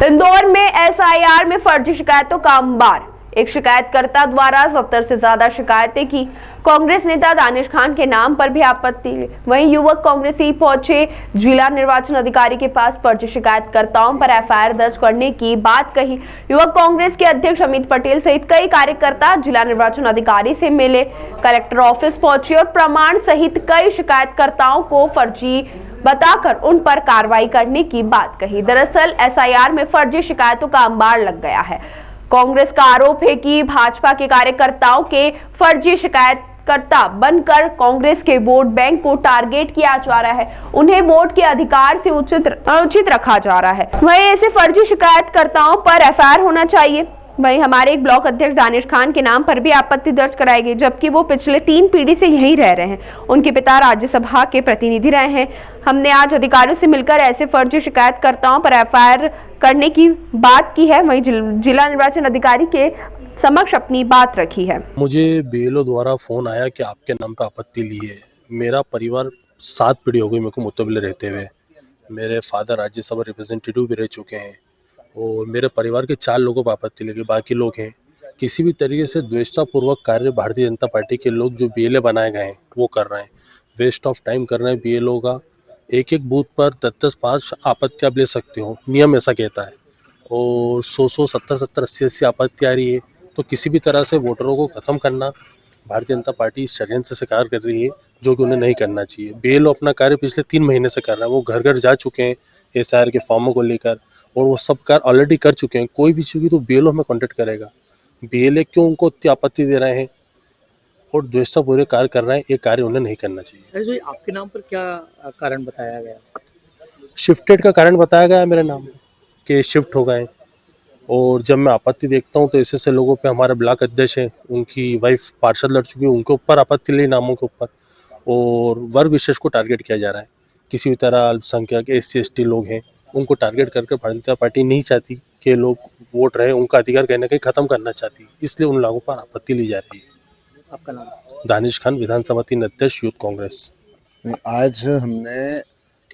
इंदौर में एसआईआर में फर्जी शिकायतों का अंबार। एक शिकायतकर्ता द्वारा 70 से ज्यादा शिकायतें की। कांग्रेस नेता दानिश खान के नाम पर भी आपत्ति। वहीं युवक कांग्रेसी पहुंचे जिला निर्वाचन अधिकारी के पास फर्जी शिकायतकर्ताओं पर एफआईआर दर्ज करने की बात कही। युवक कांग्रेस के अध्यक्ष अमित पटेल सहित कई कार्यकर्ता जिला निर्वाचन अधिकारी से मिले, कलेक्टर ऑफिस पहुंचे और प्रमाण सहित कई शिकायतकर्ताओं को फर्जी बताकर उन पर कार्रवाई करने की बात कही। दरअसल एसआईआर में फर्जी शिकायतों का अंबार लग गया है। कांग्रेस का आरोप है कि भाजपा के कार्यकर्ताओं के फर्जी शिकायतकर्ता बनकर कांग्रेस के वोट बैंक को टारगेट किया जा रहा है, उन्हें वोट के अधिकार से अनुचित रखा जा रहा है। वहीं ऐसे फर्जी शिकायतकर्ताओं पर एफआईआर होना चाहिए। वहीं हमारे एक ब्लॉक अध्यक्ष दानिश खान के नाम पर भी आपत्ति दर्ज कराई गई, जबकि वो पिछले 3 पीढ़ी से यहीं रह रहे हैं। उनके पिता राज्यसभा के प्रतिनिधि रहे हैं। हमने आज अधिकारियों से मिलकर ऐसे फर्जी शिकायतकर्ताओं पर एफआईआर करने की बात की है। वहीं जिला निर्वाचन अधिकारी के समक्ष अपनी बात रखी है। मुझे बीएलओ द्वारा फोन आया कि आपके नाम पर आपत्ति ली है। मेरा परिवार 7 पीढ़ी हो गई मेरे को मुतबिल रहते हुए। मेरे फादर राज्यसभा रिप्रेजेंटेटिव भी रह चुके हैं और मेरे परिवार के 4 लोगों पर आपत्ति लगी। बाकी लोग हैं किसी भी तरीके से द्वेषतापूर्वक कार्य भारतीय जनता पार्टी के लोग जो बीएलओ बनाए गए हैं वो कर रहे हैं। वेस्ट ऑफ टाइम कर रहे हैं। बीएलओ का एक बूथ पर 10-10, 5 आपत्ति आप ले सकते हो, नियम ऐसा कहता है। और 100-100, 70-70, 80-80 आपत्ति आ रही है। तो किसी भी तरह से वोटरों को ख़त्म करना भारतीय जनता पार्टी इस षड्यंत्र से कार्य कर रही है, जो कि उन्हें नहीं करना चाहिए। बीएलओ अपना कार्य पिछले 3 महीने से कर रहा है। वो घर घर जा चुके हैं एसआईआर के फॉर्मों को लेकर और वो सब कार्य ऑलरेडी कर चुके हैं। कोई भी चीज़ तो बीएलओ हमें कॉन्टेक्ट करेगा। बीएलओ क्यों उनको इतनी आपत्ति दे रहे हैं और द्वेषतापूर्ण कार्य कर रहे हैं, ये कार्य उन्हें नहीं करना चाहिए। अरे आपके नाम पर क्या कारण बताया गया? शिफ्टेड का कारण बताया गया मेरे नाम के शिफ्ट हो गए। और जब मैं आपत्ति देखता हूं तो ऐसे लोगों पे हमारे ब्लॉक अध्यक्ष हैं, उनकी वाइफ पार्षद लड़ चुकी है, उनके ऊपर आपत्ति ली नामों के ऊपर। और वर्ग विशेष को टारगेट किया जा रहा है। किसी भी तरह अल्पसंख्यक SC/ST लोग हैं, उनको टारगेट करके भारतीय जनता पार्टी नहीं चाहती कि लोग वोट रहे, उनका अधिकार कहीं ना कहीं खत्म करना चाहती, इसलिए उन लोगों पर आपत्ति ली जा रही है। आपका नाम? दानिश खान, विधानसभा 3 अध्यक्ष, यूथ कांग्रेस। आज हमने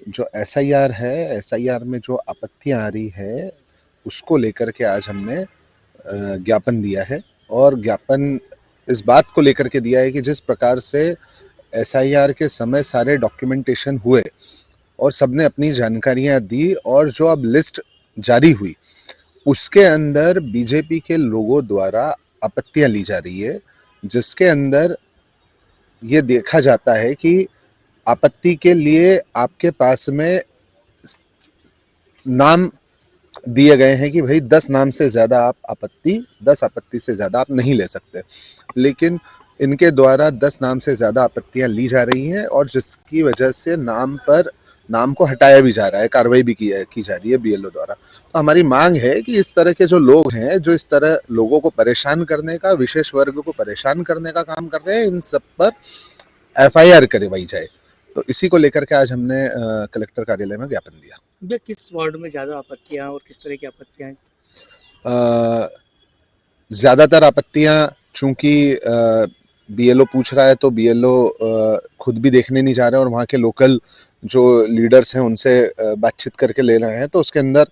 जो एसआईआर है, एसआईआर में जो आपत्तियां आ रही है उसको लेकर के आज हमने ज्ञापन दिया है। और ज्ञापन इस बात को लेकर के दिया है कि जिस प्रकार से एसआईआर के समय सारे डॉक्यूमेंटेशन हुए और सबने अपनी जानकारियां दी और जो अब लिस्ट जारी हुई उसके अंदर बीजेपी के लोगों द्वारा आपत्तियां ली जा रही है, जिसके अंदर ये देखा जाता है कि आपत्ति के लिए आपके पास में नाम दिए गए हैं कि भाई 10 नाम से ज़्यादा आप 10 आपत्ति से ज़्यादा आप नहीं ले सकते। लेकिन इनके द्वारा 10 नाम से ज़्यादा आपत्तियां ली जा रही हैं और जिसकी वजह से नाम को हटाया भी जा रहा है, कार्रवाई भी की जा रही है बीएलओ द्वारा। तो हमारी मांग है कि इस तरह के जो लोग हैं, जो इस तरह लोगों को परेशान करने का, विशेष वर्ग को परेशान करने का काम कर रहे हैं, इन सब पर एफआईआर करवाई जाए। तो इसी को लेकर के आज हमने कलेक्टर कार्यालय में ज्ञापन दिया। भैया किस वार्ड में ज़्यादा आपत्तियां और किस तरह की आपत्तियां? ज़्यादातर आपत्तियां चूंकि बीएलओ पूछ रहा है तो बीएलओ खुद भी देखने नहीं जा रहे हैं और वहाँ के लोकल जो लीडर्स हैं उनसे बातचीत करके ले रहे हैं। तो उसके अंदर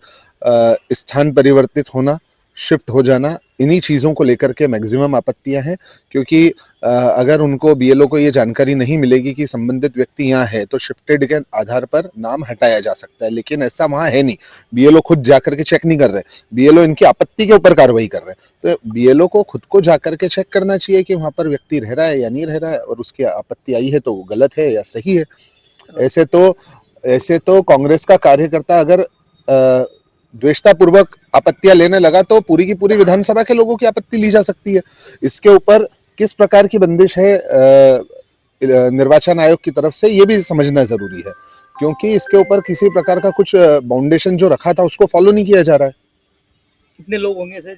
स्थान परिवर्तित होना, शिफ्ट हो जाना, इन्हीं चीज़ों को लेकर के मैक्सिमम आपत्तियां हैं। क्योंकि अगर उनको बीएलओ को ये जानकारी नहीं मिलेगी कि संबंधित व्यक्ति यहाँ है तो शिफ्टेड के आधार पर नाम हटाया जा सकता है, लेकिन ऐसा वहाँ है नहीं। बीएलओ खुद जाकर के चेक नहीं कर रहे, बीएलओ इनकी आपत्ति के ऊपर कार्रवाई कर रहे हैं। तो बीएलओ को खुद को जाकर के चेक करना चाहिए कि वहाँ पर व्यक्ति रह रहा है या नहीं रह रहा है, और उसकी आपत्ति आई है तो वो गलत है या सही है। ऐसे तो कांग्रेस का कार्यकर्ता अगर द्वेषतापूर्वक आपत्तियां लेने लगा तो पूरी की पूरी विधानसभा के लोगों की आपत्ति ली जा सकती है। इसके ऊपर किस प्रकार की बंदिश है निर्वाचन आयोग की तरफ से, ये भी समझना जरूरी है, क्योंकि इसके ऊपर किसी प्रकार का कुछ बाउंडेशन जो रखा था उसको फॉलो नहीं किया जा रहा है। कितने लोग होंगे सर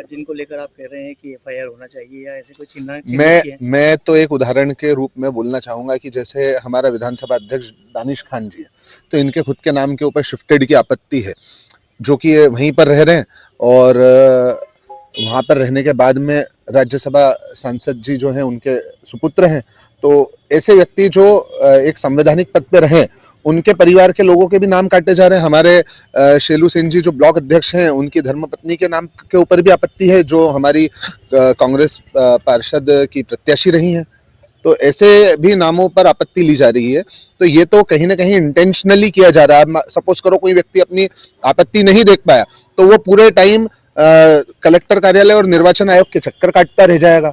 जिनको लेकर आप कह रहे हैं कि एफआईआर होना चाहिए, या ऐसे कोई चिन्ह? मैं तो एक उदाहरण के रूप में बोलना चाहूंगा कि जैसे हमारा विधानसभा अध्यक्ष दानिश खान जी है, तो इनके खुद के नाम के ऊपर शिफ्टेड की आपत्ति है, जो कि वहीं पर रह रहे हैं। और वहाँ पर रहने के बाद में राज्यसभा सांसद जी जो हैं उनके सुपुत्र हैं, तो ऐसे व्यक्ति जो एक संवैधानिक पद पे रहे, उनके परिवार के लोगों के भी नाम काटे जा रहे हैं। हमारे शेलू सिंह जी जो ब्लॉक अध्यक्ष हैं, उनकी धर्मपत्नी के नाम के ऊपर भी आपत्ति है, जो हमारी कांग्रेस पार्षद की प्रत्याशी रही हैं। तो ऐसे भी नामों पर आपत्ति ली जा रही है। तो ये तो कहीं ना कहीं इंटेंशनली किया जा रहा है। सपोज करो कोई व्यक्ति अपनी आपत्ति नहीं देख पाया, तो वो पूरे टाइम कलेक्टर कार्यालय और निर्वाचन आयोग के चक्कर काटता रह जाएगा,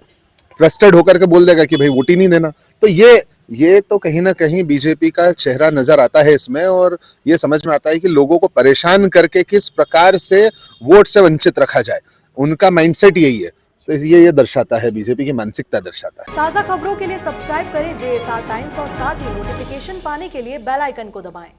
फ्रस्ट्रेट होकर के बोल देगा कि भाई वोट ही नहीं देना। तो ये तो कहीं ना कहीं बीजेपी का चेहरा नजर आता है इसमें, और ये समझ में आता है कि लोगों को परेशान करके किस प्रकार से वोट से वंचित रखा जाए, उनका माइंडसेट यही है। तो ये दर्शाता है, बीजेपी की मानसिकता दर्शाता है। ताज़ा खबरों के लिए सब्सक्राइब करें JSR टाइम्स और साथ ही नोटिफिकेशन पाने के लिए बेल आइकन को दबाएं।